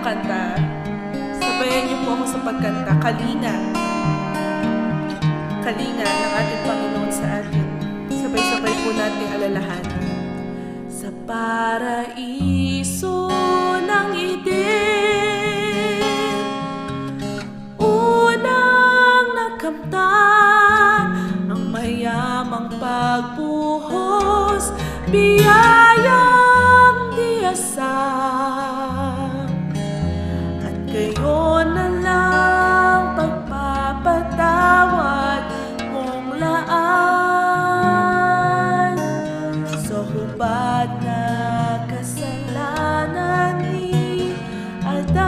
kanta. Sabayan niyo po ako sa pagkanta. Kalinga. Kalinga ng ating Panginoon sa atin. Sabay-sabay po natin alalahan. Sa paraiso ng Eden, unang nakamtan ang mayamang pagbuhos, biyayang diyasang, at gayon na lang pagpapatawad mong laan sa hubad na kasalanan ni Adan.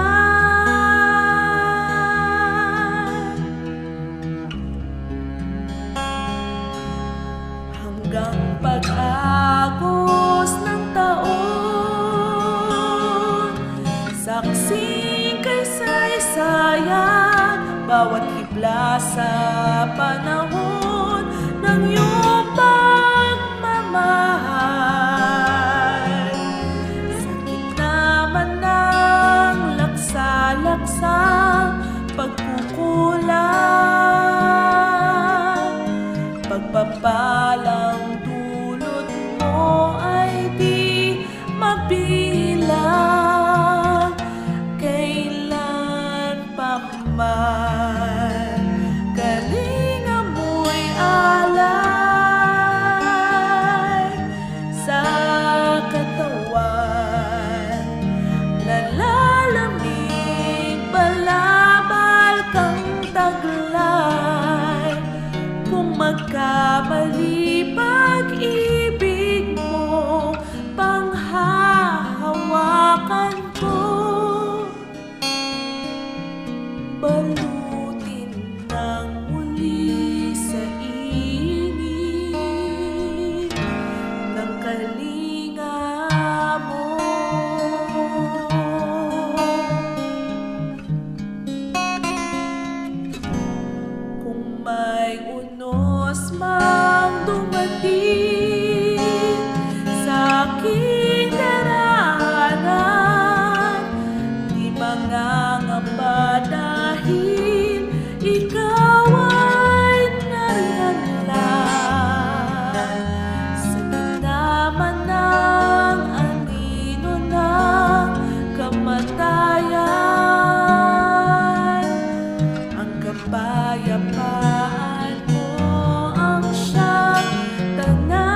Hanggang pag-agos ng taon, saksing kay saysayang bawat hibla sa panahon ng iyong pagmamahal. Sa gitna man ng laksa-laksang pagkukulang, pagpapalang dulot mo ay di mabilang kailan pa man. Kalinga mo'y alay sa katawan, nalalamig balabal kang taglay. Kung magkamali pag-ibig mo, panghahawakan ko, balutin ng muli sa init ng kalinga mo. Kung may unos mang dumating sa aking daraanan, di mangangamba dahil ikaw ay nariyan lang. Sa gitna man ng anino ng kamatayan, ang kapayapaan mo ang siyang tanaw.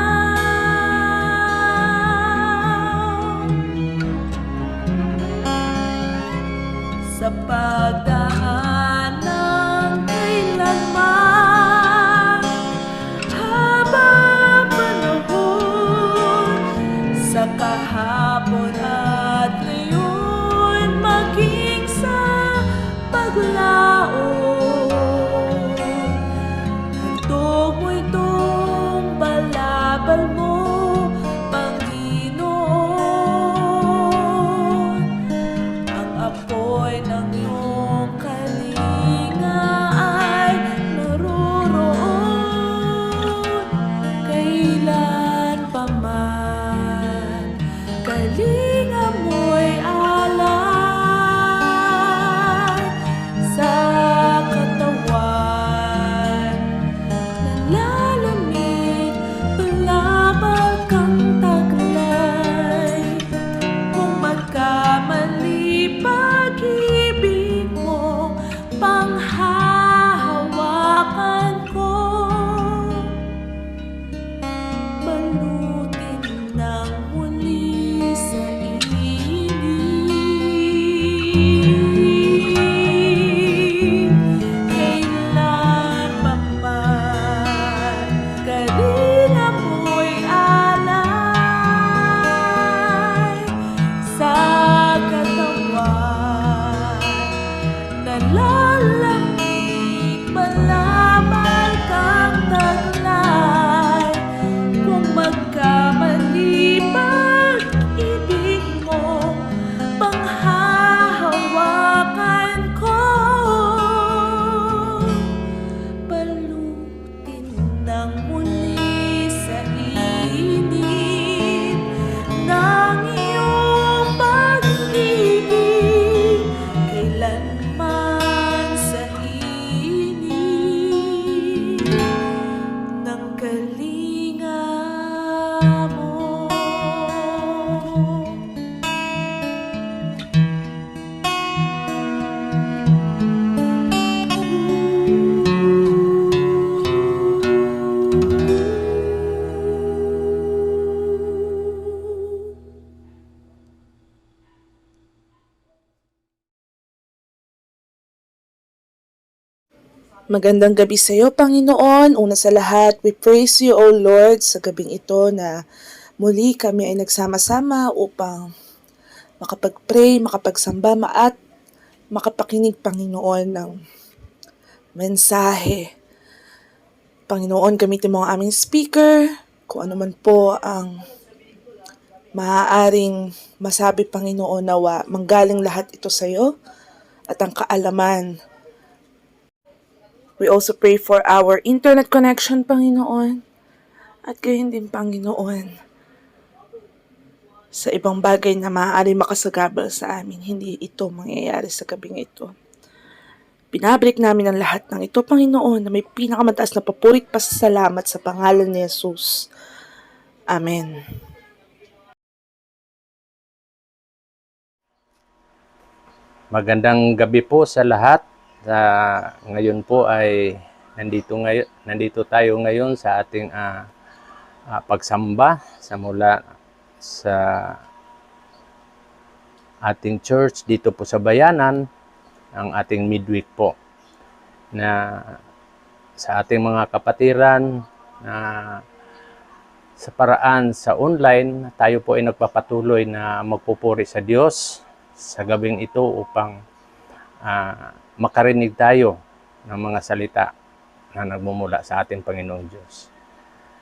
Sa pagdaan ng kailanman, habang panahon, sa kahapon at ngayon, maging sa paglaon, Magandang gabi sa iyo, Panginoon. Una sa lahat, we praise you, O Lord, sa gabing ito na muli kami ay nagsama-sama upang makapag-pray, makapagsamba, at makapakinig, Panginoon, ng mensahe. Panginoon, gamitin mo ang aming speaker, kung ano man po ang maaaring masabi, Panginoon, nawa manggaling lahat ito sa iyo at ang kaalaman. We also pray for our internet connection, Panginoon. At gayon din, Panginoon, sa ibang bagay na maaari makasagabal sa amin, hindi ito mangyayari sa gabing ito. Binabalik namin ang lahat ng ito, Panginoon, na may pinakamataas na papurit pasasalamat sa pangalan ni Jesus. Amen. Magandang gabi po sa lahat. Ngayon po ay nandito tayo ngayon sa ating pagsamba mula sa ating church dito po sa Bayanan, ang ating midweek po na sa ating mga kapatiran na sa paraan sa online, tayo po ay nagpapatuloy na magpupuri sa Diyos sa gabing ito upang makarinig tayo ng mga salita na nagmumula sa ating Panginoong Diyos.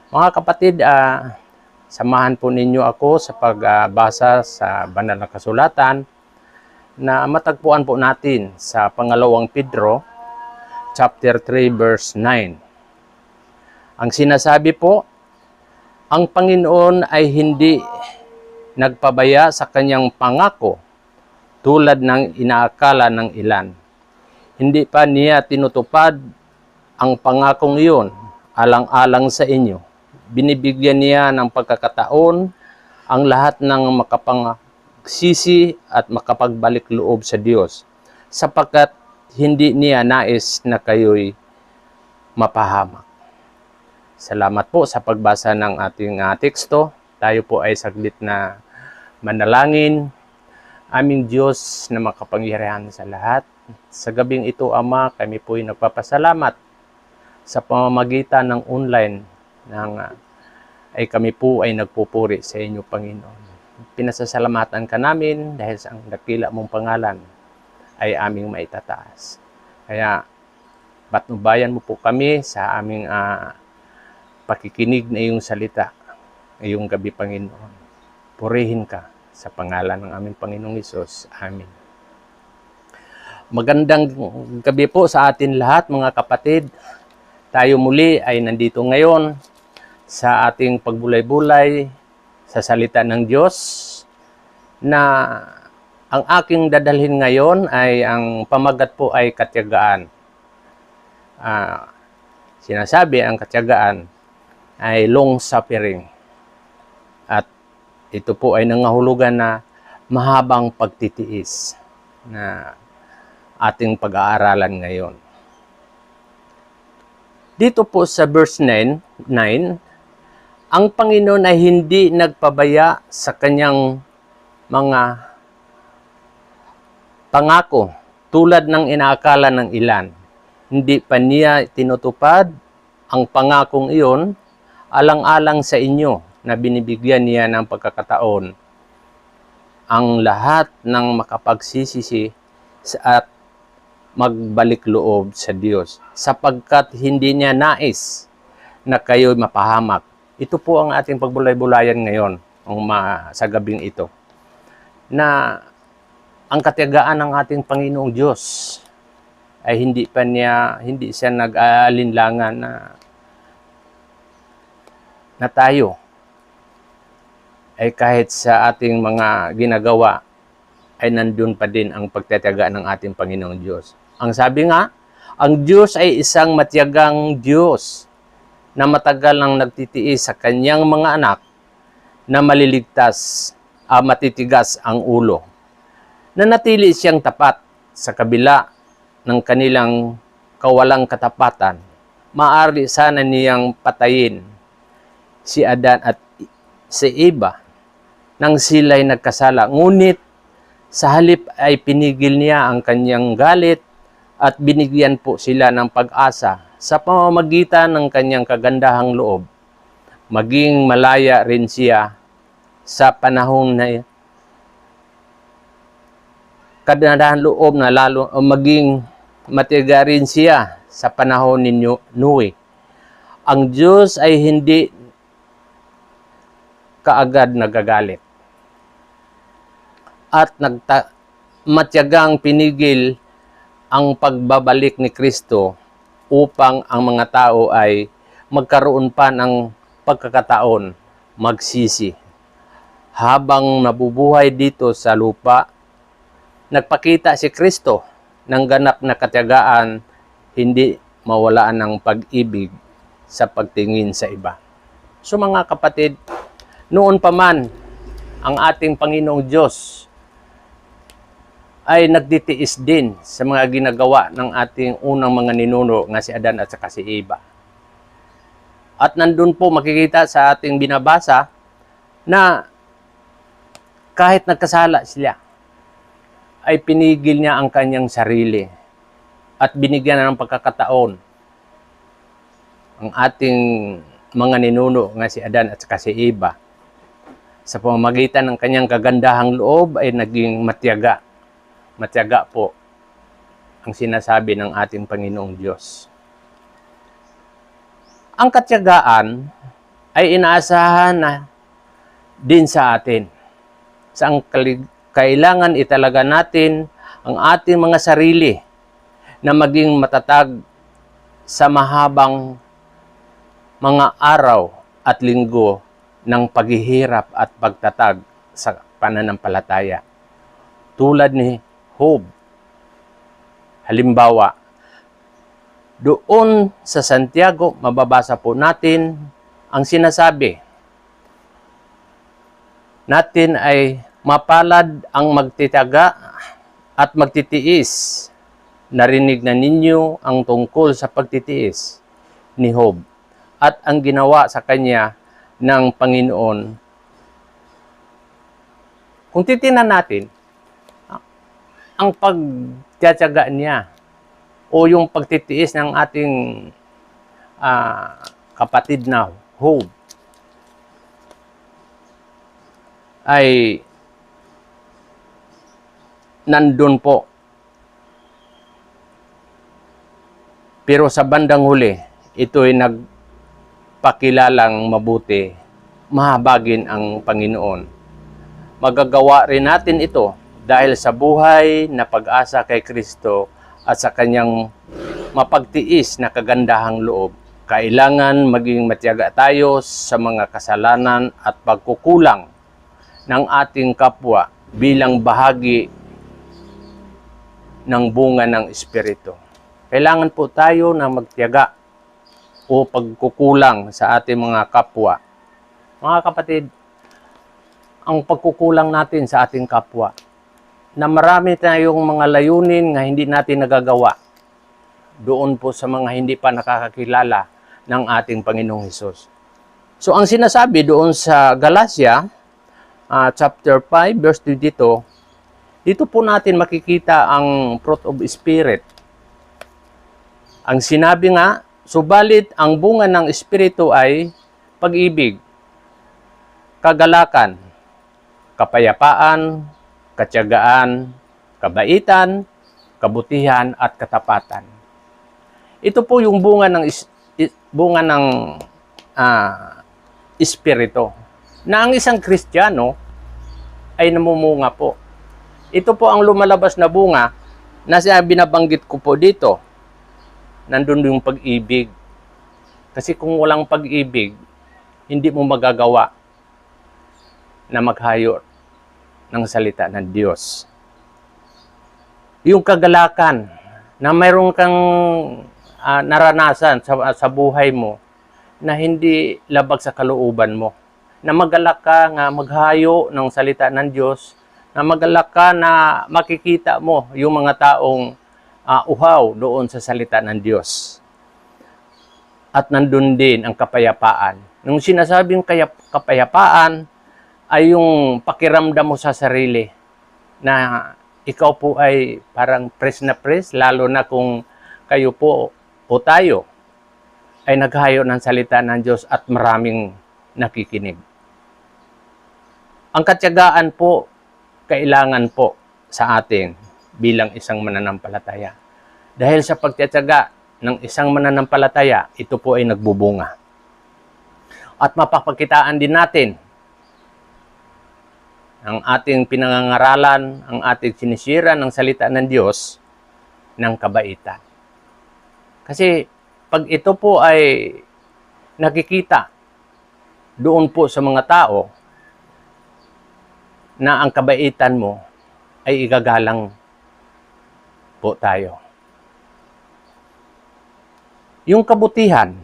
Mga kapatid, samahan po ninyo ako sa pagbasa sa banal na kasulatan na matagpuan po natin sa pangalawang Pedro, chapter 3, verse 9. Ang sinasabi po, ang Panginoon ay hindi nagpabaya sa kanyang pangako tulad ng inaakala ng ilan. Hindi pa niya tinutupad ang pangakong iyon alang-alang sa inyo. Binibigyan niya ng pagkakataon ang lahat ng makapagsisi at makapagbalik loob sa Diyos, sapagkat hindi niya nais na kayo'y mapahamak. Salamat po sa pagbasa ng ating teksto. Tayo po ay saglit na manalangin. Aming Diyos na makapangyarihan sa lahat, sa gabing ito, Ama, kami po ay nagpapasalamat sa pamamagitan ng online ay kami po ay nagpupuri sa inyo, Panginoon. Pinasasalamatan ka namin dahil sa ang dakila mong pangalan ay aming maitataas. Kaya patnubayan mo po kami sa aming pakikinig na iyong salita ngayong gabi, Panginoon. Purihin ka sa pangalan ng aming Panginoong Hesus. Amen. Magandang gabi po sa atin lahat, mga kapatid. Tayo muli ay nandito ngayon sa ating pagbulay-bulay sa salita ng Diyos, na ang aking dadalhin ngayon ay ang pamagat po ay katiyagaan. Sinasabi ang katiyagaan ay long suffering. At ito po ay nangahulugan na mahabang pagtitiis na ating pag-aaralan ngayon. Dito po sa verse 9, ang Panginoon ay hindi nagpabaya sa kanyang mga pangako tulad ng inaakala ng ilan. Hindi pa niya tinutupad ang pangakong iyon alang-alang sa inyo, na binibigyan niya ng pagkakataon ang lahat ng makapagsisisi at magbalik loob sa Diyos, sapagkat hindi niya nais na kayo'y mapahamak. Ito po ang ating pagbulay-bulayan ngayon sa gabing ito, na ang katiyagaan ng ating Panginoong Diyos ay hindi siya nag-aalinlangan na tayo ay kahit sa ating mga ginagawa ay nandun pa din ang pagtitiyaga ng ating Panginoong Diyos. Ang sabi nga, ang Diyos ay isang matiyagang Diyos na matagal nang nagtitiis sa kanyang mga anak na maliligtas, matitigas ang ulo. Nanatili siyang tapat sa kabila ng kanilang kawalang katapatan. Maaari sana niyang patayin si Adan at si Eva nang sila'y nagkasala. Ngunit sa halip ay pinigil niya ang kanyang galit at binigyan po sila ng pag-asa sa pamamagitan ng kanyang kagandahang loob. Maging malaya rin siya sa panahon na kagandahang loob na lalo maging matiyaga rin siya sa panahon ni Noe. Ang Diyos ay hindi kaagad nagagalit at matyagang pinigil ang pagbabalik ni Kristo upang ang mga tao ay magkaroon pa ng pagkakataon magsisi. Habang nabubuhay dito sa lupa, nagpakita si Kristo ng ganap na katiyagaan, hindi mawalaan ng pag-ibig sa pagtingin sa iba. So mga kapatid, noon pa man ang ating Panginoong Diyos ay nagtitiis din sa mga ginagawa ng ating unang mga ninuno nga si Adan at saka si Eva. At nandun po makikita sa ating binabasa na kahit nagkasala sila, ay pinigil niya ang kanyang sarili at binigyan na ng pagkakataon ang ating mga ninuno nga si Adan at saka si Eva. Sa pamamagitan ng kanyang kagandahang loob ay naging matiyaga. Matiyaga po ang sinasabi ng ating Panginoong Diyos. Ang katiyagaan ay inaasahan na din sa atin. Sa kailangan italaga natin ang ating mga sarili na maging matatag sa mahabang mga araw at linggo ng paghihirap at pagtatag sa pananampalataya. Tulad ni Job. Halimbawa, doon sa Santiago, mababasa po natin ang sinasabi natin ay mapalad ang magtitiyaga at magtitiis. Narinig na ninyo ang tungkol sa pagtitiis ni Job at ang ginawa sa kanya ng Panginoon. Kung titingnan natin, ang pagtitiyaga niya o yung pagtitiis ng ating kapatid na Job ay nandun po. Pero sa bandang huli, ito ay nagpakilalang mabuti, mahabagin ang Panginoon. Magagawa rin natin ito dahil sa buhay na pag-asa kay Kristo at sa kanyang mapagtiis na kagandahang loob. Kailangan maging matiyaga tayo sa mga kasalanan at pagkukulang ng ating kapwa bilang bahagi ng bunga ng Espiritu. Kailangan po tayo na magtiyaga o pagkukulang sa ating mga kapwa. Mga kapatid, ang pagkukulang natin sa ating kapwa, na marami tayong mga layunin na hindi natin nagagawa doon po sa mga hindi pa nakakakilala ng ating Panginoong Hesus. So ang sinasabi doon sa Galatia, chapter 5, verse 22, dito po natin makikita ang fruit of Spirit. Ang sinabi nga, subalit ang bunga ng Espiritu ay pag-ibig, kagalakan, kapayapaan, katiyagaan, kabaitan, kabutihan, at katapatan. Ito po yung bunga ng Espiritu. Na ang isang Kristiyano ay namumunga po. Ito po ang lumalabas na bunga na binabanggit ko po dito. Nandun yung pag-ibig. Kasi kung walang pag-ibig, hindi mo magagawa na maghayo ng salita ng Diyos. Yung kagalakan na mayroon kang naranasan sa buhay mo na hindi labag sa kalooban mo. Na magalak ka nga maghayo ng salita ng Diyos, na magalak ka na makikita mo yung mga taong uhaw doon sa salita ng Diyos. At nandun din ang kapayapaan. Nung sinasabing kapayapaan, ay yung pakiramdam mo sa sarili na ikaw po ay parang press na press, lalo na kung kayo po o tayo ay naghayo ng salita ng Diyos at maraming nakikinig. Ang katiyagaan po, kailangan po sa atin bilang isang mananampalataya. Dahil sa pagtitiyaga ng isang mananampalataya, ito po ay nagbubunga. At mapapagkitaan din natin ang ating pinangangaralan, ang ating sinisira ng salita ng Diyos ng kabaitan. Kasi pag ito po ay nakikita doon po sa mga tao na ang kabaitan mo ay igagalang po tayo. Yung kabutihan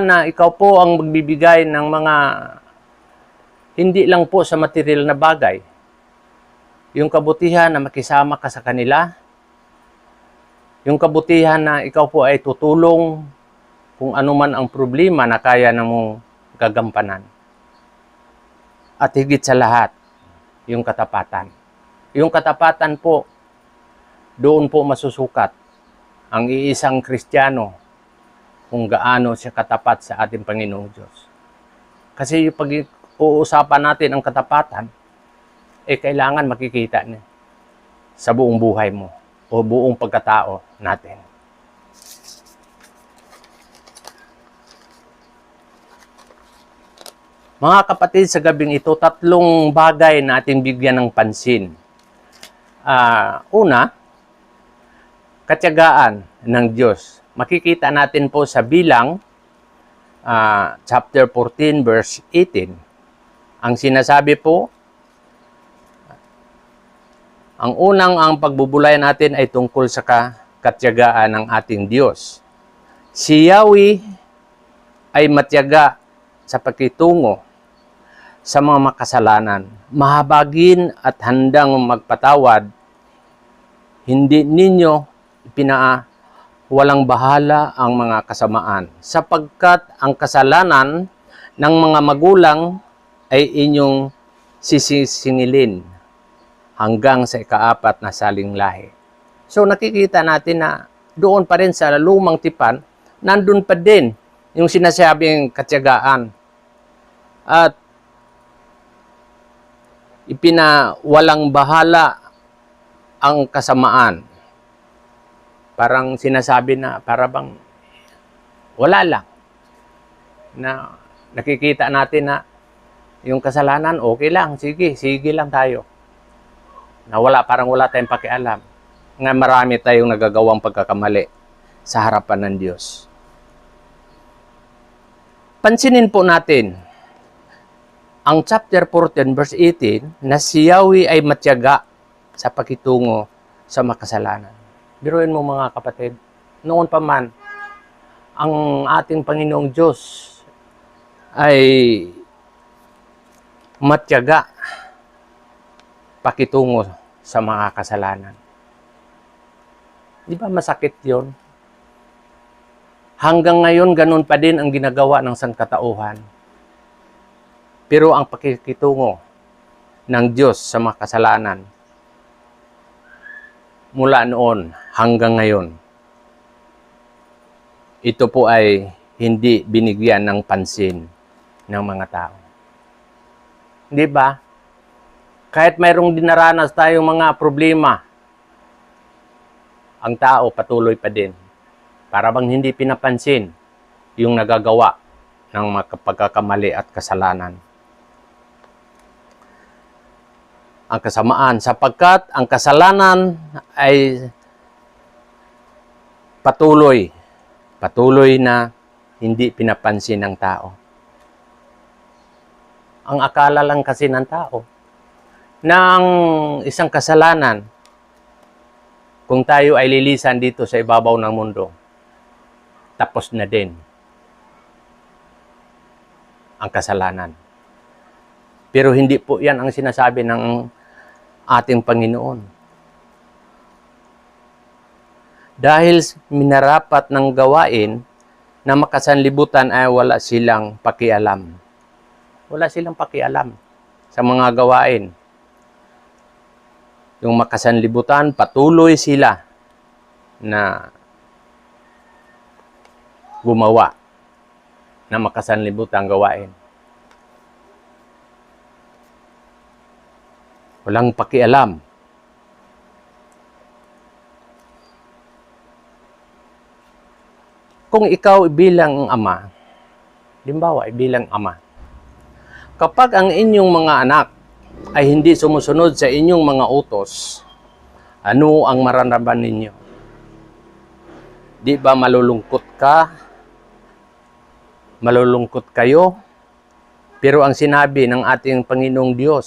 na ikaw po ang magbibigay ng mga hindi lang po sa material na bagay. Yung kabutihan na makisama ka sa kanila. Yung kabutihan na ikaw po ay tutulong kung ano man ang problema na kaya na mong gagampanan. At higit sa lahat, yung katapatan. Yung katapatan po, doon po masusukat ang iisang Kristiyano kung gaano siya katapat sa ating Panginoong Diyos. Kasi yung pag-uusapan natin ang katapatan, kailangan makikita niya sa buong buhay mo o buong pagkatao natin. Mga kapatid, sa gabing ito, 3 bagay na ating bigyan ng pansin. Una, katiyagaan ng Diyos. Makikita natin po sa Bilang, chapter 14, verse 18. Ang sinasabi po, ang pagbubulay natin ay tungkol sa katiyagaan ng ating Diyos. Si Yahweh ay matiyaga sa pakitungo sa mga makasalanan, mahabagin at handang magpatawad. Hindi ninyo walang bahala ang mga kasamaan, sapagkat ang kasalanan ng mga magulang ay inyong sisingilin hanggang sa ika-4 na saling lahi. So nakikita natin na doon pa rin sa lumang tipan, nandun pa din yung sinasabing katiyagaan. At walang bahala ang kasamaan. Parang sinasabi na, para bang wala lang. Na nakikita natin na yung kasalanan, okay lang, sige lang tayo. Na parang wala tayong pakialam. Nga marami tayong nagagawang pagkakamali sa harapan ng Diyos. Pansinin po natin ang chapter 14 verse 18 na si Yahweh ay matiyaga sa pakitungo sa makasalanan. Biruin mo mga kapatid, noon pa man ang ating Panginoong Diyos ay matiyaga pakitungo sa mga kasalanan. Di ba masakit yon? Hanggang ngayon, ganun pa din ang ginagawa ng sangkatauhan. Pero ang pakikitungo ng Diyos sa mga kasalanan, mula noon hanggang ngayon, ito po ay hindi binigyan ng pansin ng mga tao. Di ba? Kahit mayroong dinaranas tayong mga problema, ang tao patuloy pa din. Para bang hindi pinapansin yung nagagawa ng mga pagkakamali at kasalanan. Ang kasamaan, sapagkat ang kasalanan ay patuloy na hindi pinapansin ng tao. Ang akala lang kasi ng tao na ang isang kasalanan, kung tayo ay lilisan dito sa ibabaw ng mundo, tapos na din ang kasalanan. Pero hindi po yan ang sinasabi ng ating Panginoon. Dahil minarapat ng gawain na makasanlibutan ay wala silang pakialam. Wala silang pakialam sa mga gawain yung makasanlibutan, patuloy sila na gumawa na makasanlibutan gawain. Walang pakialam. Kung ikaw bilang ama, limbawa bilang ama, kapag ang inyong mga anak ay hindi sumusunod sa inyong mga utos, ano ang mararamdaman ninyo? Di ba malulungkot ka? Malulungkot kayo? Pero ang sinabi ng ating Panginoong Diyos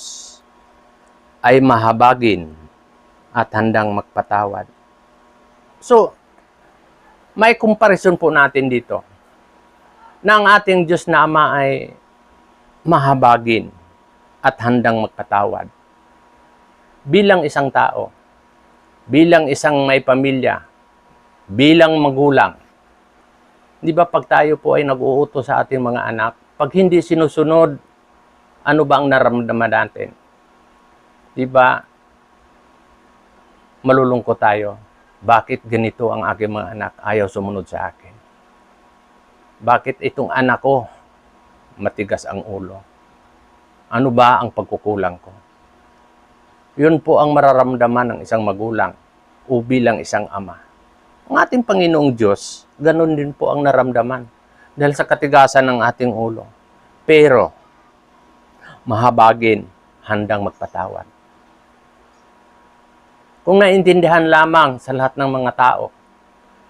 ay mahabagin at handang magpatawad. So, may comparison po natin dito na ang ating Diyos na Ama ay mahabagin at handang magpatawad. Bilang isang tao, bilang isang may pamilya, bilang magulang, di ba pag tayo po ay nag-uutos sa ating mga anak, pag hindi sinusunod, ano ba ang nararamdaman natin? Di ba malulungkot tayo? Bakit ganito ang aking mga anak ayaw sumunod sa akin? Bakit itong anak ko matigas ang ulo? Ano ba ang pagkukulang ko? Yun po ang mararamdaman ng isang magulang o bilang isang ama. Ang ating Panginoong Diyos, ganun din po ang naramdaman dahil sa katigasan ng ating ulo. Pero, mahabagin, handang magpatawad. Kung naintindihan lamang sa lahat ng mga tao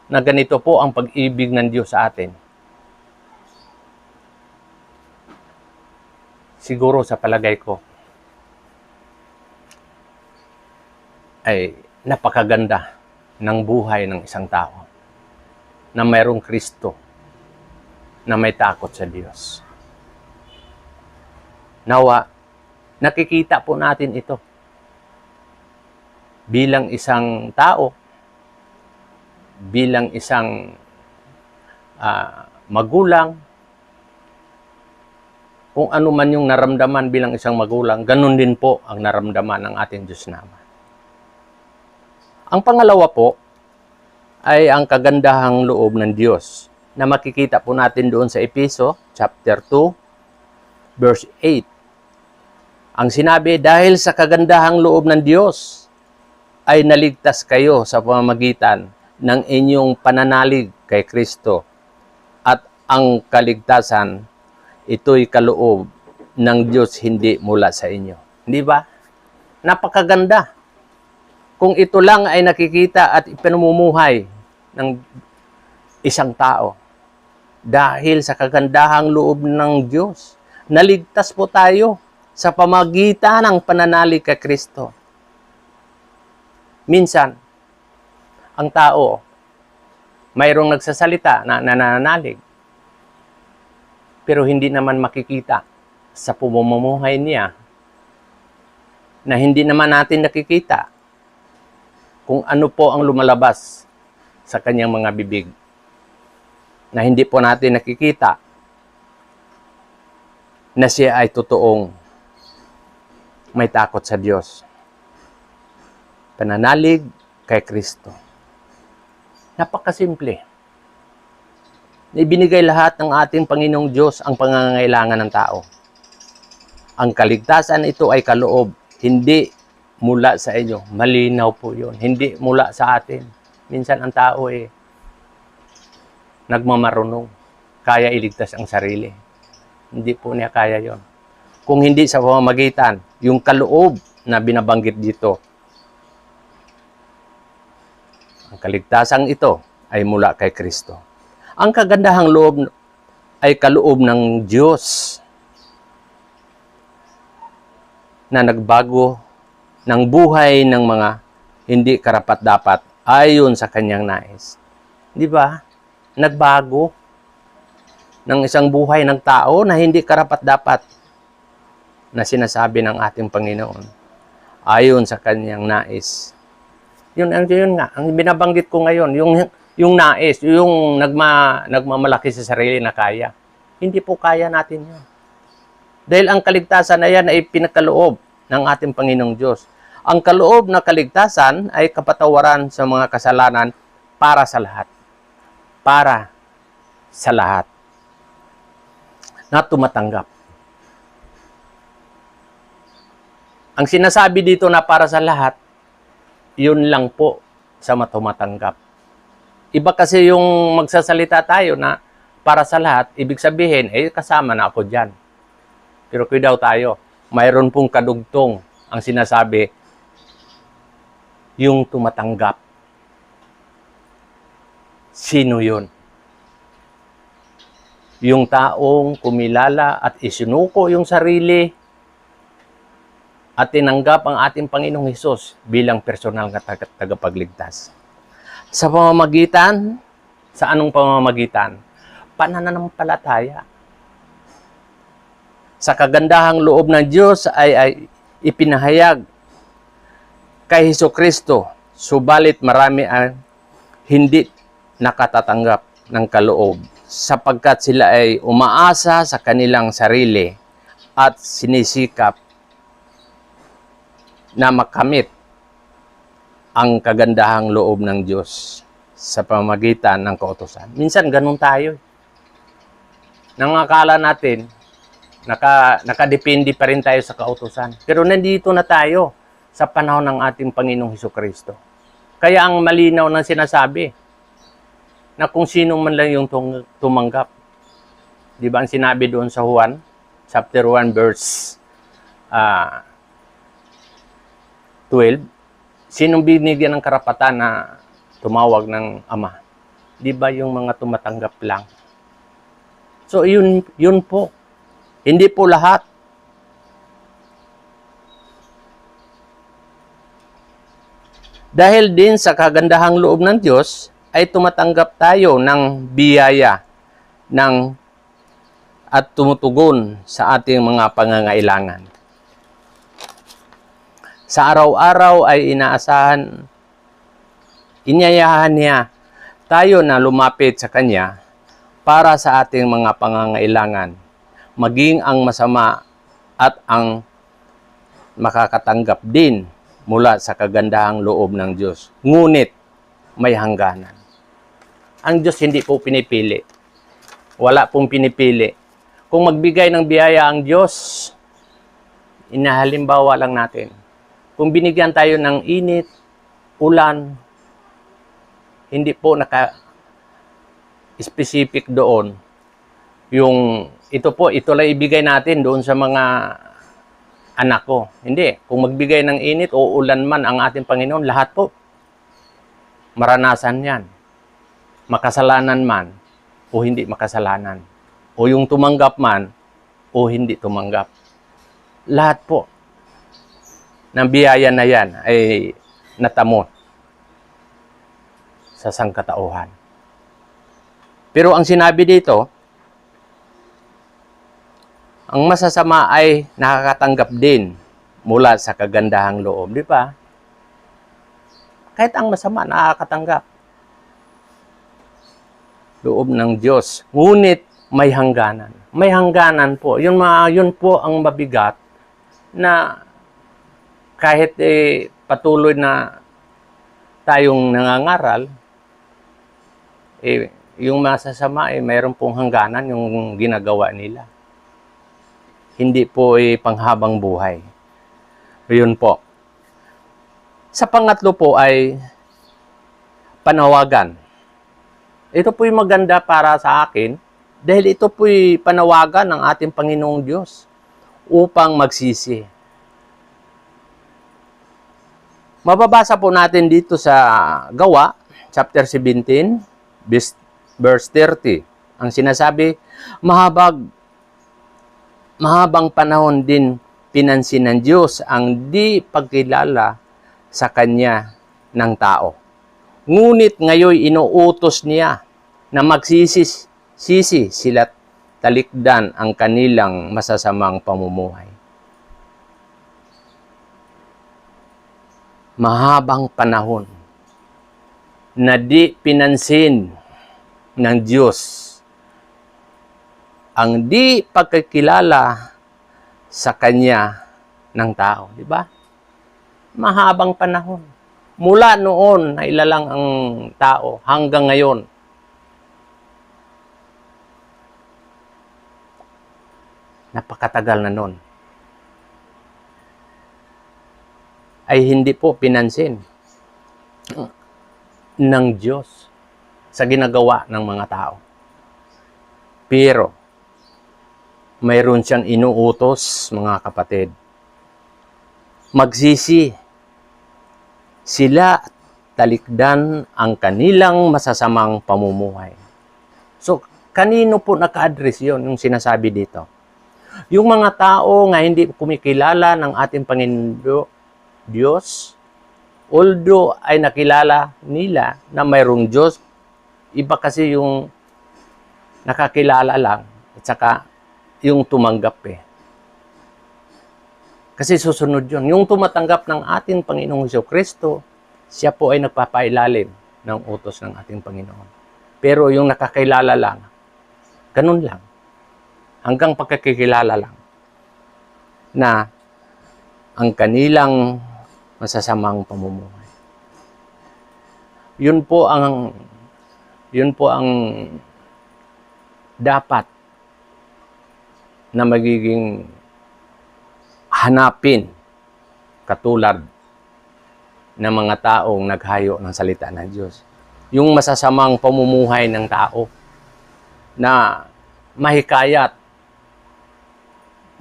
na ganito po ang pag-ibig ng Diyos sa atin, siguro sa palagay ko, ay napakaganda ng buhay ng isang tao na mayroong Kristo na may takot sa Diyos. Nawa, nakikita po natin ito bilang isang tao, bilang isang magulang, kung ano man yung naramdaman bilang isang magulang, ganun din po ang naramdaman ng ating Diyos na Ama. Ang pangalawa po ay ang kagandahang loob ng Diyos na makikita po natin doon sa Efeso chapter 2 verse 8. Ang sinabi, dahil sa kagandahang loob ng Diyos ay naligtas kayo sa pamamagitan ng inyong pananalig kay Kristo, at ang kaligtasan ito'y kaloob ng Diyos, hindi mula sa inyo. Hindi ba? Napakaganda. Kung ito lang ay nakikita at ipinamumuhay ng isang tao, dahil sa kagandahang loob ng Diyos, naligtas po tayo sa pamamagitan ng pananalig kay Kristo. Minsan, ang tao, mayroong nagsasalita na nananalig, pero hindi naman makikita sa pamumuhay niya na hindi naman natin nakikita kung ano po ang lumalabas sa kanyang mga bibig, na hindi po natin nakikita na siya ay totoong may takot sa Diyos. Pananalig kay Kristo. Napakasimple. Ibinigay lahat ng ating Panginoong Diyos ang pangangailangan ng tao. Ang kaligtasan ito ay kaloob, hindi mula sa inyo. Malinaw po yun. Hindi mula sa atin. Minsan ang tao nagmamarunong. Kaya iligtas ang sarili. Hindi po niya kaya yon. Kung hindi sa pamamagitan, yung kaloob na binabanggit dito, ang kaligtasan ito ay mula kay Kristo. Ang kagandahang loob ay kaloob ng Diyos na nagbago ng buhay ng mga hindi karapat-dapat ayon sa kanyang nais. Di ba? Nagbago ng isang buhay ng tao na hindi karapat-dapat na sinasabi ng ating Panginoon ayon sa kanyang nais. Yun nga, ang binabanggit ko ngayon, yung nais, yung nagmamalaki sa sarili na kaya. Hindi po kaya natin yun. Dahil ang kaligtasan na yan ay pinagkaloob ng ating Panginoong Diyos. Ang kaloob na kaligtasan ay kapatawaran sa mga kasalanan para sa lahat. Para sa lahat na tumatanggap. Ang sinasabi dito na para sa lahat, yun lang po sa tumatanggap. Iba kasi yung magsasalita tayo na para sa lahat, ibig sabihin, kasama na ako dyan. Pero daw tayo, mayroon pong kadugtong ang sinasabi, yung tumatanggap. Sino yun? Yung taong kumilala at isinuko yung sarili at tinanggap ang ating Panginoong Hesus bilang personal na tagapagligtas. Sa pamamagitan, sa anong pamamagitan? Pananampalataya. Sa kagandahang loob ng Diyos ay ipinahayag kay Hesukristo, subalit marami ang hindi nakatatanggap ng kaloob sapagkat sila ay umaasa sa kanilang sarili at sinisikap na makamit ang kagandahang loob ng Diyos sa pamamagitan ng kautusan. Minsan ganun tayo. Nangakala natin, nakadepende pa rin tayo sa kautusan. Pero nandito na tayo sa panahon ng ating Panginoong Hesukristo. Kaya ang malinaw ng sinasabi, na kung sino man lang yung tumanggap. Di ba ang sinabi doon sa Juan, chapter 1, verse 12, sinong binigyan ng karapatan na tumawag ng Ama? Di ba yung mga tumatanggap lang? So, yun po. Hindi po lahat. Dahil din sa kagandahang loob ng Diyos, ay tumatanggap tayo ng biyaya at tumutugon sa ating mga pangangailangan. Sa araw-araw ay inyayahan niya tayo na lumapit sa Kanya para sa ating mga pangangailangan, maging ang masama at ang makakatanggap din mula sa kagandahang loob ng Diyos. Ngunit may hangganan. Ang Diyos hindi po pinipili. Wala pong pinipili. Kung magbigay ng biyaya ang Diyos, inahalimbawa lang natin. Kung binigyan tayo ng init, ulan, hindi po naka-specific doon. Ito lang ibigay natin doon sa mga anak ko. Hindi. Kung magbigay ng init o ulan man ang ating Panginoon, lahat po maranasan yan. Makasalanan man o hindi makasalanan. O yung tumanggap man o hindi tumanggap. Lahat po ng biyaya na yan ay natamo sa sangkatauhan. Pero ang sinabi dito, ang masasama ay nakakatanggap din mula sa kagandahang loob. Di ba? Kahit ang masama nakakatanggap. Loob ng Diyos. Ngunit may hangganan. May hangganan po. Yun po ang mabigat na kahit patuloy na tayong nangangaral, yung masasama mayroon pong hangganan yung ginagawa nila. Hindi po panghabang buhay. Yun po. Sa pangatlo po ay panawagan. Ito po yung maganda para sa akin dahil ito po yung panawagan ng ating Panginoong Diyos upang magsisi. Mababasa po natin dito sa Gawa, chapter 17, verse 30. Ang sinasabi, mahabang panahon din pinansin ng Diyos ang di pagkilala sa Kanya ng tao. Ngunit ngayon inuutos niya na magsisi sila talikdan ang kanilang masasamang pamumuhay. Mahabang panahon na di pinansin ng Diyos ang di pagkakilala sa Kanya ng tao. Di ba? mahabang panahon. Mula noon na ilalang ang tao hanggang ngayon. Napakatagal na noon. Ay hindi po pinansin ng Diyos sa ginagawa ng mga tao. Pero, mayroon siyang inuutos, mga kapatid. Magsisi sila at talikdan ang kanilang masasamang pamumuhay. So, kanino po naka-address yun, yung sinasabi dito? Yung mga tao nga hindi kumikilala ng ating Panginoon Diyos, although ay nakilala nila na mayroong Diyos, iba kasi yung nakakilala lang at saka yung tumanggap Kasi susunod yun. Yung tumatanggap ng ating Panginoong Jesucristo, siya po ay nagpapailalim ng utos ng ating Panginoon. Pero yung nakakilala lang, ganun lang. Hanggang pagkakikilala lang na ang kanilang masasamang pamumuhay. Yun po ang dapat na magiging hanapin katulad ng mga taong naghayo ng salita ng Diyos. Yung masasamang pamumuhay ng tao na mahikayat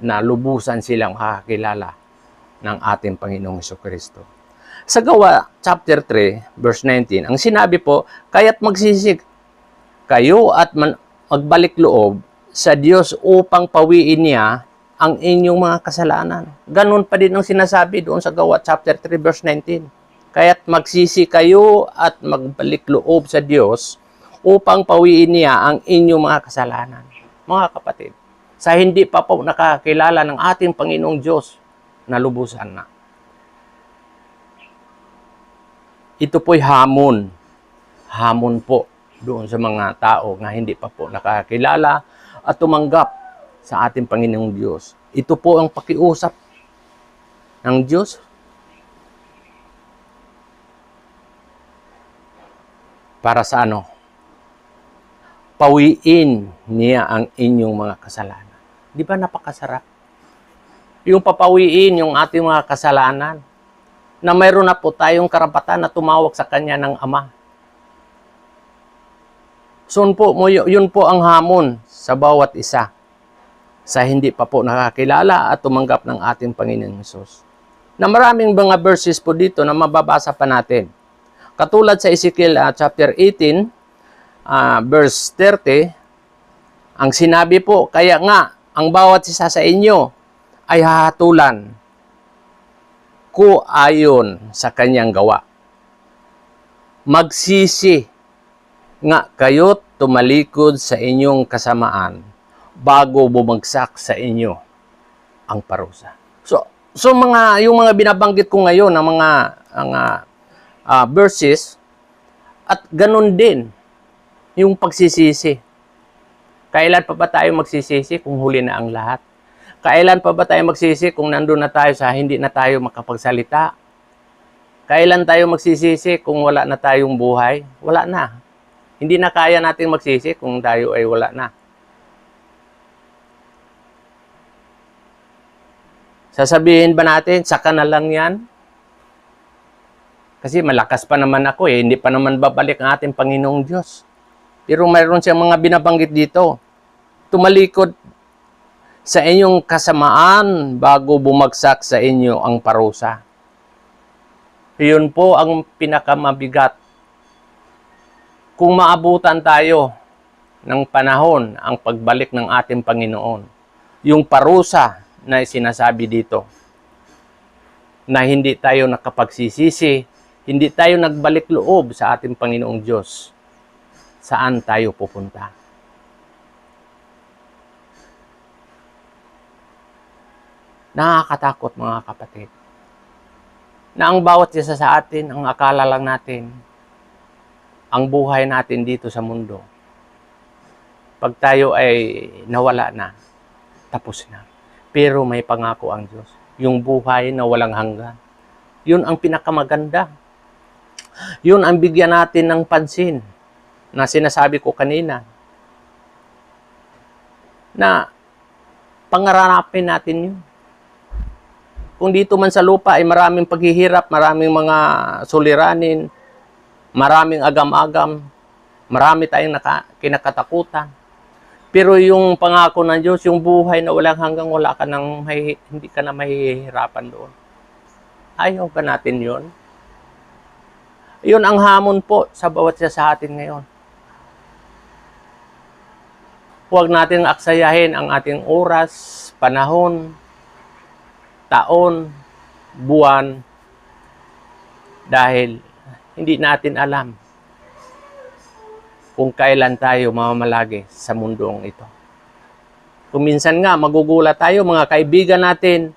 na lubusan silang makakilala ng ating Panginoong Jesucristo. Sa Gawa chapter 3, verse 19, ang sinabi po, kaya't magsisig kayo at magbalik loob sa Diyos upang pawiin niya ang inyong mga kasalanan. Ganun pa din ang sinasabi doon sa Gawa chapter 3, verse 19. Kaya't magsisi kayo at magbalik loob sa Diyos upang pawiin niya ang inyong mga kasalanan. Mga kapatid, sa hindi pa po nakakilala ng ating Panginoong Diyos, na lubusan na. Ito po'y hamon. Hamon po doon sa mga tao na hindi pa po nakakilala at tumanggap sa ating Panginoong Diyos. Ito po ang pakiusap ng Diyos. Para sa ano? Pawiin niya ang inyong mga kasalanan. Di ba napakasarap? Yung papawiin yung ating mga kasalanan na mayroon na po tayong karapatan na tumawag sa Kanya ng Ama. So yun po ang hamon sa bawat isa sa hindi pa po nakakilala at tumanggap ng ating Panginoon Hesus. Na maraming mga verses po dito na mababasa pa natin. Katulad sa Ezekiel chapter 18, verse 30, ang sinabi po, kaya nga, ang bawat isa sa inyo ay hahatulan ko ayon sa kanyang gawa. Magsisi nga kayo't tumalikod sa inyong kasamaan bago bumagsak sa inyo ang parusa. So yung mga binabanggit ko ngayon ng mga verses at ganun din yung pagsisisi. Kailan pa ba tayo magsisisi kung huli na ang lahat? Kailan pa ba tayo magsisi kung nandun na tayo sa hindi na tayo makapagsalita? Kailan tayo magsisisi kung wala na tayong buhay? Wala na. Hindi na kaya natin magsisi kung tayo ay wala na. Sasabihin ba natin, saka na lang yan? Kasi malakas pa naman ako hindi pa naman babalik ang ating Panginoong Diyos. Pero mayroon siyang mga binabanggit dito. Tumalikod sa inyong kasamaan bago bumagsak sa inyo ang parusa. Iyon po ang pinakamabigat. Kung maabutan tayo ng panahon ang pagbalik ng ating Panginoon, yung parusa na sinasabi dito, na hindi tayo nakapagsisisi, hindi tayo nagbalik loob sa ating Panginoong Diyos, saan tayo pupunta? Nakakatakot mga kapatid. Na ang bawat isa sa atin, ang akala lang natin, ang buhay natin dito sa mundo. Pag tayo ay nawala na, tapos na. Pero may pangako ang Diyos. Yung buhay na walang hanggan. Yun ang pinakamaganda. Yun ang bigyan natin ng pansin na sinasabi ko kanina. Na pangarapin natin yun. Kung dito man sa lupa ay maraming paghihirap, maraming mga suliranin, maraming agam-agam, marami tayong kinakatakutan. Pero yung pangako ng Diyos, yung buhay na walang hanggang wala ka nang hindi ka na mahihirapan doon. Ayaw ba natin yun? Yun ang hamon po sa bawat isa sa atin ngayon. Huwag natin aksayahin ang ating oras, panahon, taon, buwan, dahil hindi natin alam kung kailan tayo mamamalagi sa mundong ito. Kung minsan nga, magugulat tayo, mga kaibigan natin,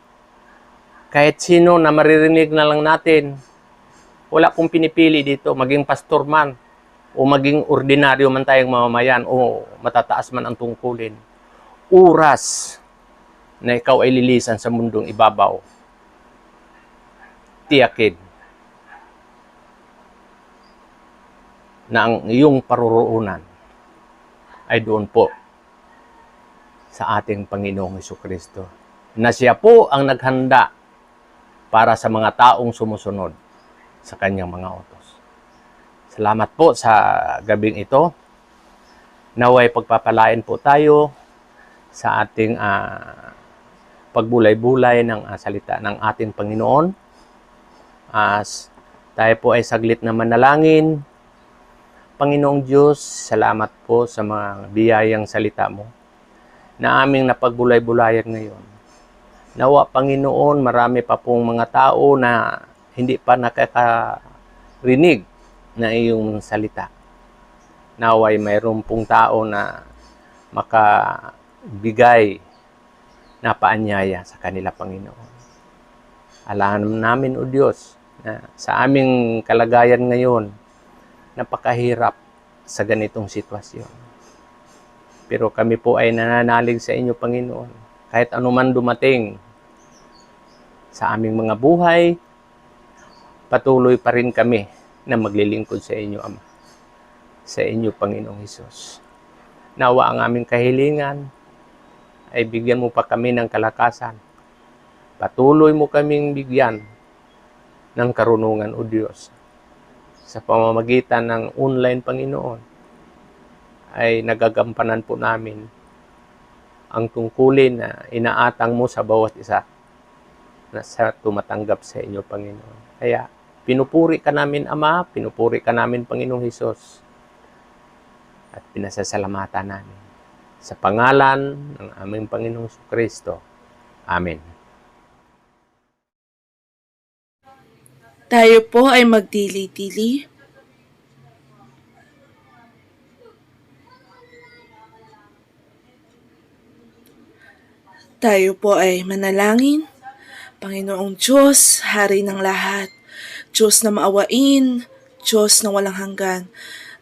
kahit sino na maririnig na lang natin, wala pong pinipili dito, maging pastor man, o maging ordinaryo man tayong mamamayan, o matataas man ang tungkulin. Oras na ikaw ay lilisan sa mundong ibabaw. Tiyakin na ang iyong paruroonan ay doon po sa ating Panginoong Hesukristo. Na siya po ang naghanda para sa mga taong sumusunod sa kanyang mga utos. Salamat po sa gabing ito. Naway pagpapalain po tayo sa ating pagbulay-bulay ng salita ng ating Panginoon. As tayo po ay saglit na manalangin. Panginoong Diyos, salamat po sa mga biyayang salita mo na aming napagbulay-bulayan ngayon. Nawa, Panginoon, marami pa pong mga tao na hindi pa nakakarinig na iyong salita. Naway mayroon pong tao na makabigay na paanyaya sa kanila, Panginoon. Alam namin, O Diyos, na sa aming kalagayan ngayon, napakahirap sa ganitong sitwasyon. Pero kami po ay nananalig sa inyo, Panginoon. Kahit anuman dumating sa aming mga buhay, patuloy pa rin kami na maglilingkod sa inyo, Ama. Sa inyo, Panginoong Hesus. Nawa ang aming kahilingan ay bigyan mo pa kami ng kalakasan. Patuloy mo kaming bigyan ng karunungan, O Diyos. Sa pamamagitan ng online, Panginoon, ay nagagampanan po namin ang tungkulin na inaatang mo sa bawat isa na sa tumatanggap sa inyo, Panginoon. Kaya, pinupuri ka namin, Ama, pinupuri ka namin, Panginoong Hesus, at pinasasalamatan namin. Sa pangalan ng aming Panginoong Kristo. Amen. Tayo po ay magdili-dili. Tayo po ay manalangin. Panginoong Diyos, Hari ng lahat, Diyos na maawain, Diyos na walang hanggan.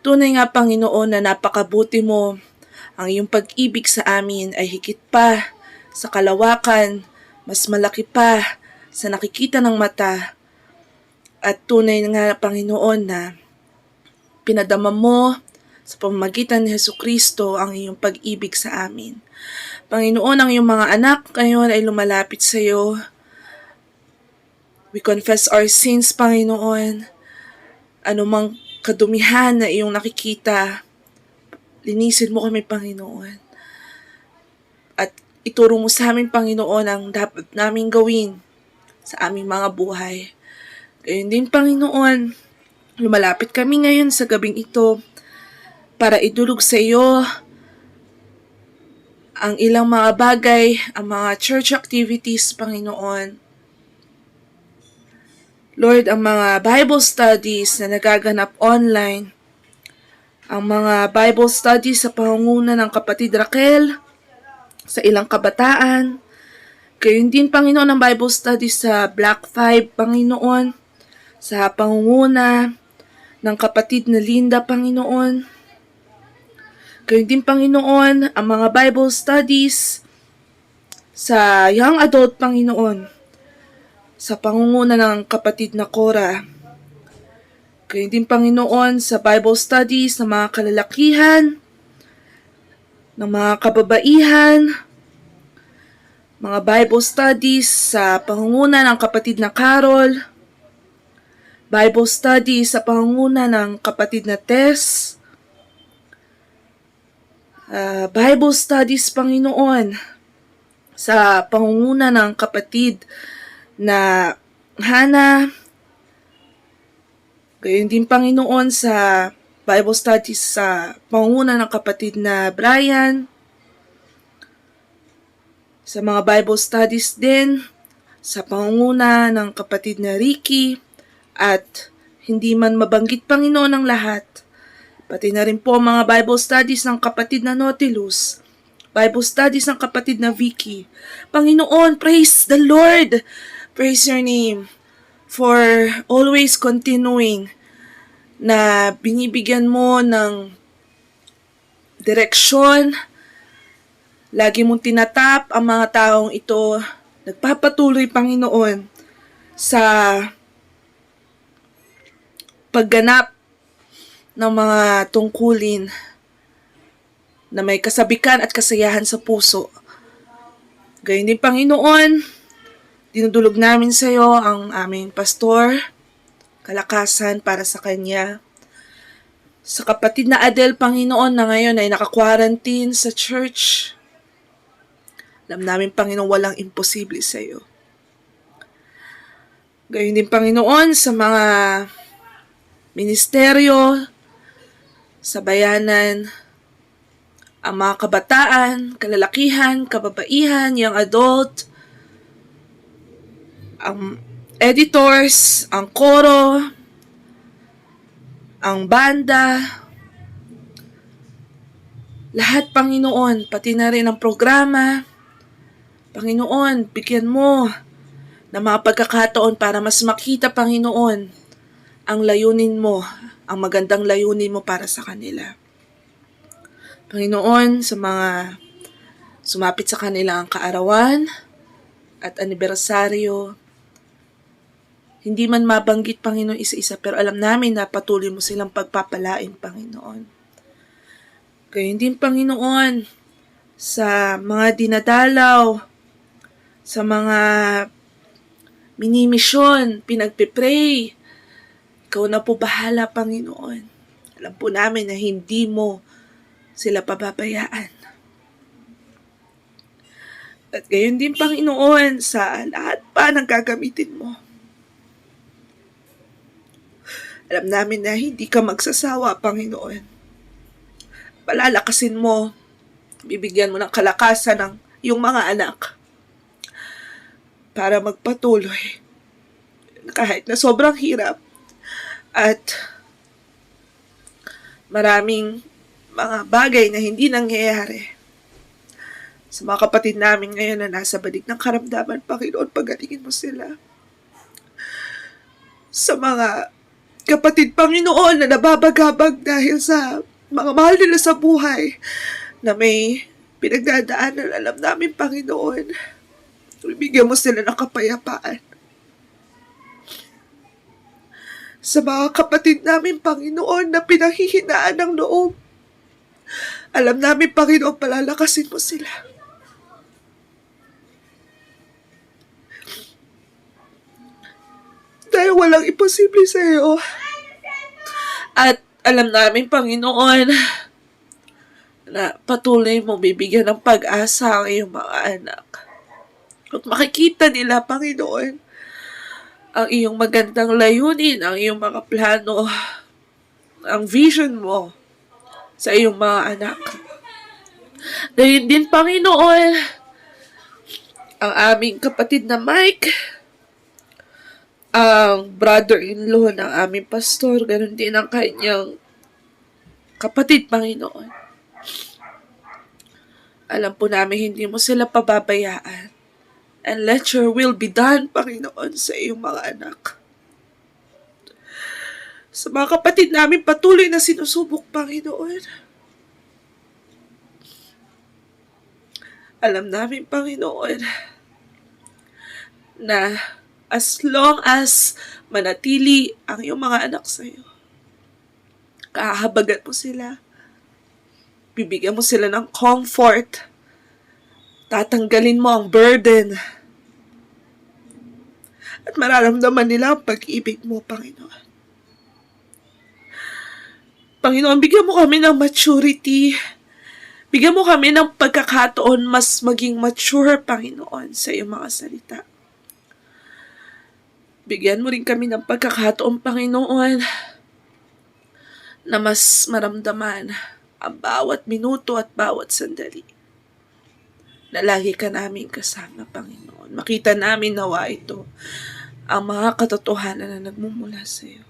Tunay nga, Panginoon, na napakabuti mo. Ang iyong pag-ibig sa amin ay higit pa sa kalawakan, mas malaki pa sa nakikita ng mata. At tunay nga, Panginoon, na pinadama mo sa pamamagitan ni Hesukristo ang iyong pag-ibig sa amin. Panginoon, ang iyong mga anak ngayon ay lumalapit sa iyo. We confess our sins, Panginoon. Anumang kadumihan na iyong nakikita, linisin mo kami, Panginoon. At ituro mo sa amin, Panginoon, ang dapat naming gawin sa aming mga buhay. Gayun din, Panginoon, lumalapit kami ngayon sa gabing ito para idulog sa iyo ang ilang mga bagay, ang mga church activities, Panginoon. Lord, ang mga Bible studies na nagaganap online, ang mga Bible studies sa pangunguna ng kapatid Raquel, sa ilang kabataan, gayon din, Panginoon, ang Bible studies sa Black 5, Panginoon, sa pangunguna ng kapatid na Linda, Panginoon. Gayon din, Panginoon, ang mga Bible studies sa young adult, Panginoon, sa pangunguna ng kapatid na Cora. Gayon din, Panginoon, sa Bible studies ng mga kalalakihan, ng mga kababaihan, mga Bible studies sa pangunguna ng kapatid na Carol, Bible studies sa pangunguna ng kapatid na Tess, Bible studies, Panginoon, sa pangunguna ng kapatid na Hannah. Gayon din, Panginoon, sa Bible studies sa pangunguna ng kapatid na Brian, sa mga Bible studies din sa pangunguna ng kapatid na Ricky, at hindi man mabanggit, Panginoon, ang lahat, pati na rin po mga Bible studies ng kapatid na Nautilus, Bible studies ng kapatid na Vicky. Panginoon, praise the Lord! Praise your name for always continuing na binibigyan mo ng direksyon. Lagi mong tinatap ang mga taong ito. Nagpapatuloy, Panginoon, sa pagganap ng mga tungkulin na may kasabikan at kasayahan sa puso. Gayon din, Panginoon, dinudulog namin sa iyo ang aming pastor, kalakasan para sa kanya. Sa kapatid na Adel, Panginoon, na ngayon ay naka-quarantine sa church. Alam namin, Panginoon, walang imposible sa iyo. Gayon din, Panginoon, sa mga ministeryo, sa bayanan, ang mga kabataan, kalalakihan, kababaihan, young adult, ang editors, ang koro, ang banda, lahat, Panginoon, pati na rin ang programa. Panginoon, bigyan mo ng mga pagkakataon para mas makita, Panginoon, ang layunin mo, ang magandang layunin mo para sa kanila. Panginoon, sa mga sumapit sa kanila ang kaarawan at anibersaryo, hindi man mabanggit, Panginoon, isa-isa, pero alam namin na patuloy mo silang pagpapalain, Panginoon. Gayon din, Panginoon, sa mga dinadalaw, sa mga minimisyon, pinagpipray, ikaw na po bahala, Panginoon. Alam po namin na hindi mo sila pababayaan. At gayon din, Panginoon, sa lahat pa ng gagamitin mo. Alam namin na hindi ka magsasawa, Panginoon. Palalakasin mo, bibigyan mo ng kalakasan ng iyong mga anak para magpatuloy kahit na sobrang hirap at maraming mga bagay na hindi nangyayari. Sa mga kapatid namin ngayon na nasa balik ng karamdaman, Panginoon, pagalingin mo sila. Sa mga kapatid, Panginoon, na nababagabag dahil sa mga mahal nila sa buhay na may pinagdadaanan, alam namin, Panginoon, bibigyan mo sila ng kapayapaan. Sa mga kapatid namin, Panginoon, na pinanghihinaan ng loob, alam namin, Panginoon, palalakasin mo sila. Dahil walang imposible sa iyo. At alam namin, Panginoon, na patuloy mo bibigyan ng pag-asa ang iyong mga anak. At makikita nila, Panginoon, ang iyong magandang layunin, ang iyong mga plano, ang vision mo sa iyong mga anak. Dahil din, Panginoon, ang aming kapatid na Mike, ang brother-in-law ng aming pastor, ganun din ang kanyang kapatid, Panginoon. Alam po namin hindi mo sila pababayaan. And let your will be done, Panginoon, sa iyong mga anak. Sa mga kapatid namin patuloy na sinusubok, Panginoon. Alam namin, Panginoon, na as long as manatili ang iyong mga anak sa iyo. Kahabagat mo sila. Bibigyan mo sila ng comfort. Tatanggalin mo ang burden. At mararamdaman nila ang pag-ibig mo, Panginoon. Panginoon, bigyan mo kami ng maturity. Bigyan mo kami ng pagkakataon mas maging mature, Panginoon, sa iyong mga salita. Bigyan mo rin kami ng pagkakataon, Panginoon, na mas maramdaman ang bawat minuto at bawat sandali na lagi ka namin kasama, Panginoon. Makita namin nawa ito, ang mga katotohanan na nagmumula sa iyo.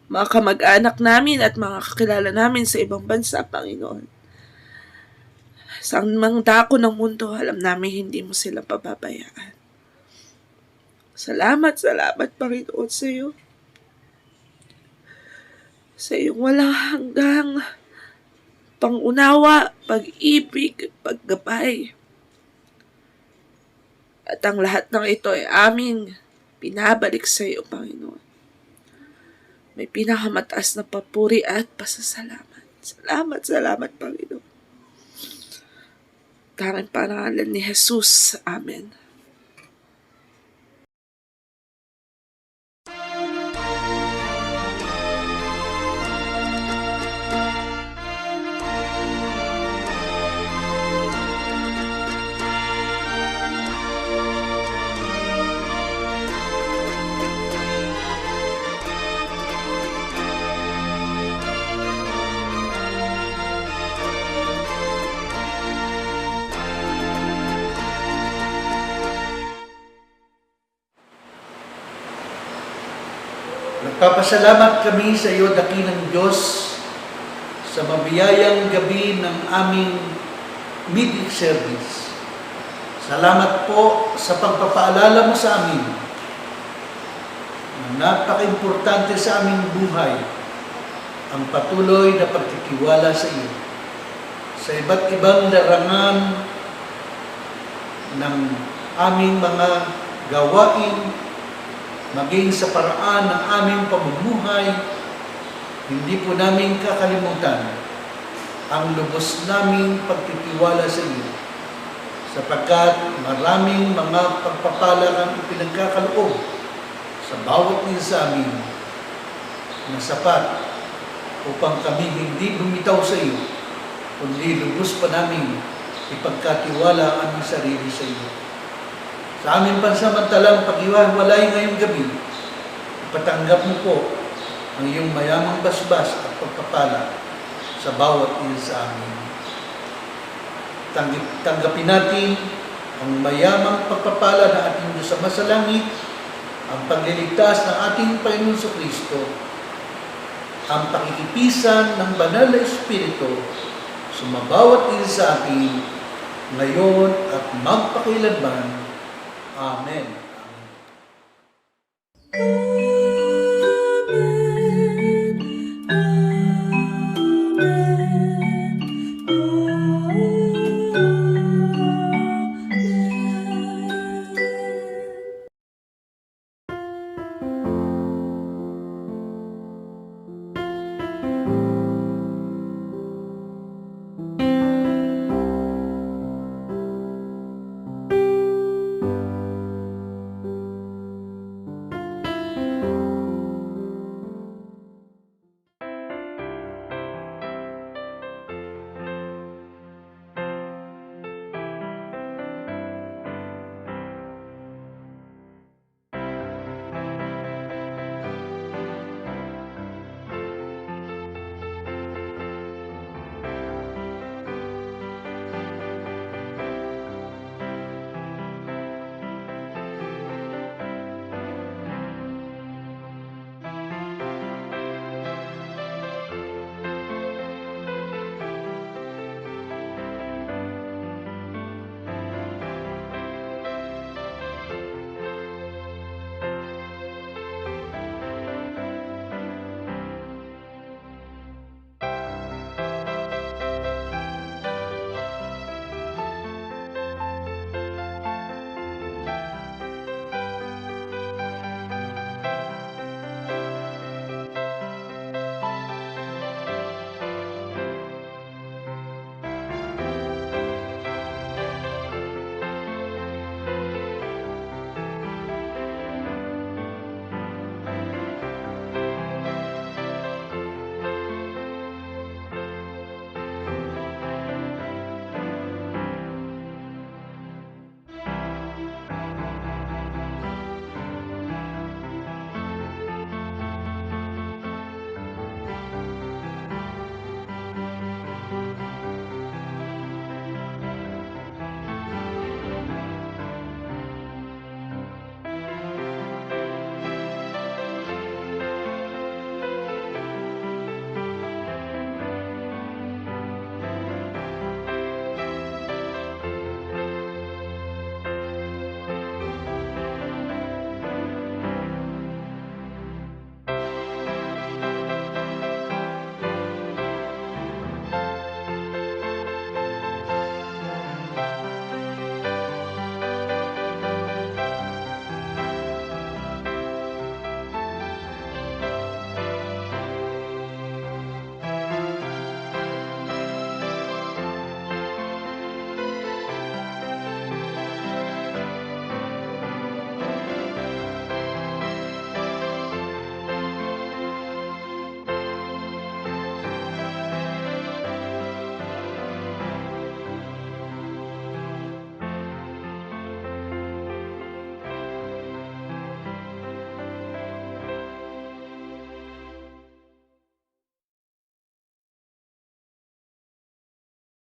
Mga kamag-anak namin at mga kakilala namin sa ibang bansa, Panginoon. Sa mga dako ng mundo, alam namin hindi mo sila pababayaan. Salamat, Panginoon, sa iyo. Sa iyong walang hanggang pangunawa, pag-ibig, paggabay. At ang lahat ng ito ay aming pinabalik sa iyo, Panginoon. May pinakamataas na papuri at pasasalamat. Salamat, Panginoon. Tanging pangalan ni Jesus. Amen. Nagpapasalamat kami sa iyo, dakilang Diyos, sa mabiyayang gabi ng aming midweek service. Salamat po sa pagpapaalala mo sa amin na napaka-importante sa aming buhay ang patuloy na pagtitiwala sa iyo. Sa iba't ibang larangan ng aming mga gawain, maging sa paraan ng aming pamumuhay, hindi po namin kakalimutan ang lubos naming pagtitiwala sa iyo, sapagkat maraming mga pagpapala ang ipinagkakaloob sa bawat isa sa amin na sapat upang kami hindi bumitaw sa iyo, kundi lubos pa namin ipagkatiwala ang aming sarili sa iyo. Sa aming pansamantalang pag-iwalay ngayong gabi, ipatanggap mo po ang iyong mayamang basbas at pagpapala sa bawat isa sa amin. Tanggapin natin ang mayamang pagpapala na ating Diyos Ama sa langit, ang pagliligtas ng ating Panginoon Kristo, ang pakikipisan ng Banal na Espiritu sa bawat isa sa atin, ngayon at magpakailanman. Amen. Amen.